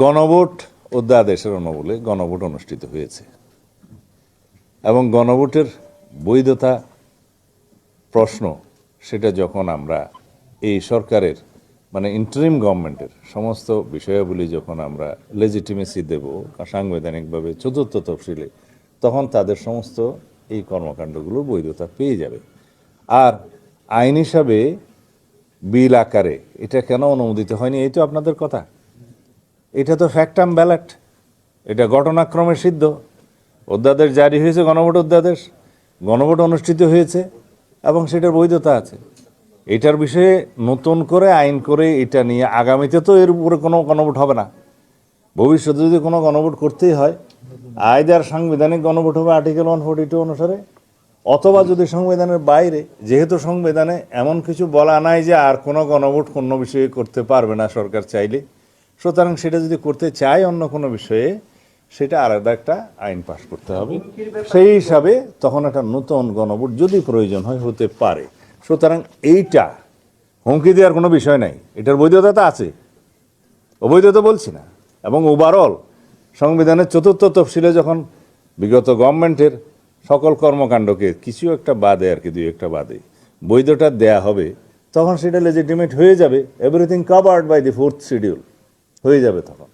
গণভোট অধ্যাদেশের অনুমূলে গণভোট অনুষ্ঠিত হয়েছে এবং গণভোটের বৈধতা প্রশ্ন সেটা যখন আমরা এই সরকারের মানে ইন্টারিম গভর্নমেন্টের সমস্ত বিষয়াবলী যখন আমরা লেজিটিমেসি দেব সাংবিধানিকভাবে চতুর্থ তফসিলে, তখন তাদের সমস্ত এই কর্মকাণ্ডগুলো বৈধতা পেয়ে যাবে। আর আইন হিসাবে বিল আকারে এটা কেন অনুমোদিত হয়নি, এই তো আপনাদের কথা। এটা তো ফ্যাক্টাম ব্যালট, এটা ঘটনাক্রমে সিদ্ধ। অধ্যাদেশ জারি হয়েছে, গণভোট অধ্যাদেশ, গণভোট অনুষ্ঠিত হয়েছে এবং সেটার বৈধতা আছে। এটার বিষয়ে নতুন করে আইন করে এটা নিয়ে আগামীতে তো এর উপরে কোনো গণভোট হবে না। ভবিষ্যতে যদি কোনো গণভোট করতেই হয়, আইদার সাংবিধানিক গণভোট হবে আর্টিকেল 142 অনুসারে, অথবা যদি সংবিধানের বাইরে, যেহেতু সংবিধানে এমন কিছু বলা নাই যে আর কোনো গণভোট কোনো বিষয়ে করতে পারবে না সরকার চাইলে, সুতরাং সেটা যদি করতে চায় অন্য কোনো বিষয়ে, সেটা আলাদা একটা আইন পাশ করতে হবে। সেই হিসাবে তখন একটা নতুন গণভোট যদি প্রয়োজন হয় হতে পারে। সুতরাং এইটা হুমকি দেওয়ার কোনো বিষয় নাই, এটার বৈধতা তো আছে, অবৈধতা বলছি না। এবং ওভারঅল সংবিধানের চতুর্থ তফসিলে যখন বিগত গভর্নমেন্টের সকল কর্মকাণ্ডকে কিছু একটা বাদে আর কি, দুই একটা বাদে বৈধতা দেয়া হবে, তখন সেটা লেজিটিমেট হয়ে যাবে। Everything covered by the 4th schedule হয়ে যাবে তখন।